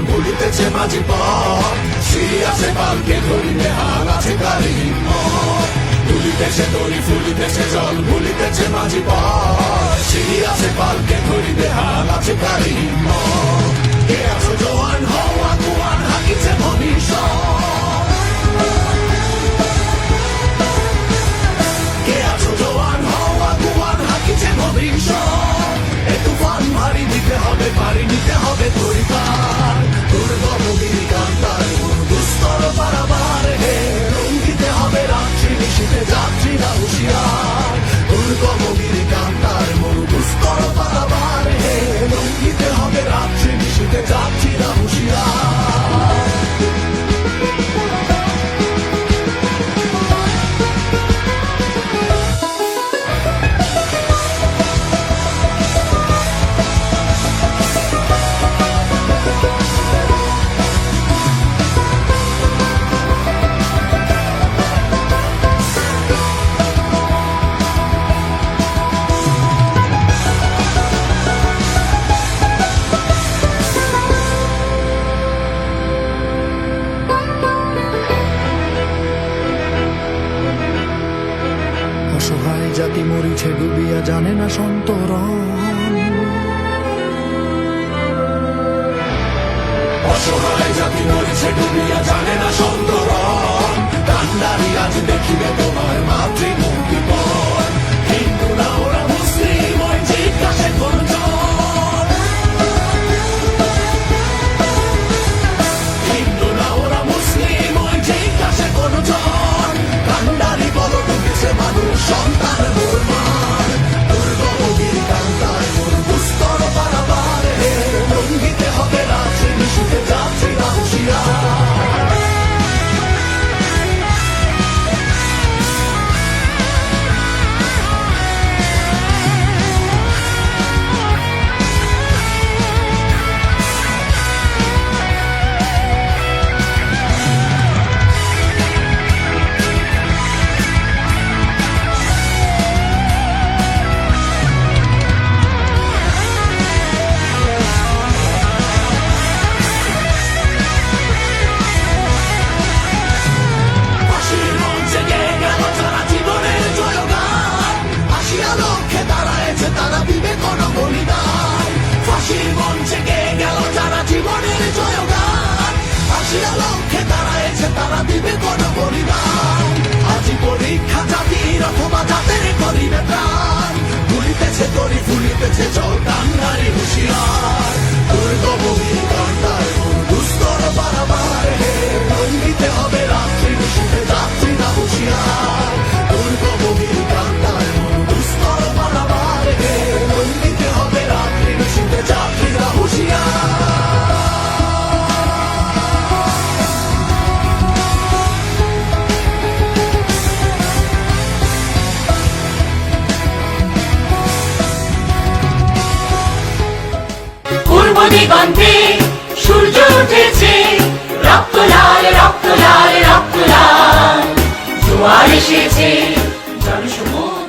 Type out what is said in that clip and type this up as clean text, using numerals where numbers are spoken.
ভুলিতেছে মাঝি পথ, সিঁড়ি আছে পালকে ধরিলে হাল আছে কারি হিম্মত। তুলিতেছে দড়ি ফুলিতেছে জল ভুলিতেছে মাঝি পথ, সিঁড়ি আছে পালকে ধরিলে হাল আছে কারি হিম্মত। কে আছো জোয়ান হও আগুয়ান হাকিছে ভবিষ্যৎ, কে আছো জোয়ান হও আগুয়ান হাকিছে ভবিষ্যৎ। এ তুফান ভারী দিতে হবে পারি নিতে হবে তরিকার, দুর্গম গিরিকান্তার দুস্তর পারাবার হে লঙ্ঘিতে হবে রাত্রি নিশীথে যাত্রী না হুঁশিয়ার। দুর্গম গিরিকান্তার মরু দুস্তর পারাবার হে লঙ্ঘিতে হবে রাত্রি নিশীথে যাত্রী না হুঁশিয়ার। অসহায় জাতি মরিছে ডুবিয়া জানে না সন্তরণ, অসহায় জাতি মরিছে ডুবিয়া জানে না সন্তরণ। কান্ডারি আজ দেখিবে তোমার মাতৃমুক্তিপণ, হিন্দু না ওরা মুসলিম ওই জিজ্ঞাসে কোনজন, হিন্দু না ওরা মুসলিম ওই জিজ্ঞাসে কোনজন। কান্ডারি বলো ডুবেছে মানুষ সন্তান মোরমান, দুর্গম গিরিকান্তায় মোর দুস্তর পারাবার হে লঙ্ঘিতে হবে রাত্রি নিশীথে যাত্রী না হুঁশিয়ার। ফাঁসির মঞ্চে গেয়ে গেল যারা জীবনের জয়গান, আসিয়া লক্ষ্যে দাঁড়ায়েছে তারা দিবে কোন বলিদান। ফাঁসির মঞ্চে গেয়ে গেল যারা জীবনের জয়গান, আসিয়া লক্ষ্যে দাঁড়ায়েছে তারা দিবে কোন বলিদান। আজি পরীক্ষা জাতির অথবা জাতের করিবে প্রাণ, ভুলিতেছে তরি ফুলিতেছে জল কান্ডারি হুঁশিয়ার। দুর্গম গিরিকান্তার মোর দুস্তর পারাবার হে লঙ্ঘিতে হবে রাত্রি নিশীথে যাত্রী না হুঁশিয়ার। দুর্গম গিরিকান্তার মোর দুস্তর পারাবার হে লঙ্ঘিতে হবে রাত্রি নিশীথে যাত্রী না হুঁশিয়ার। পূর্ব দিগন্তে সূর্য উঠেছে, রক্ত লাল রক্ত লাল রক্ত লাল, জোয়ার এসেছে জনসমুদ্র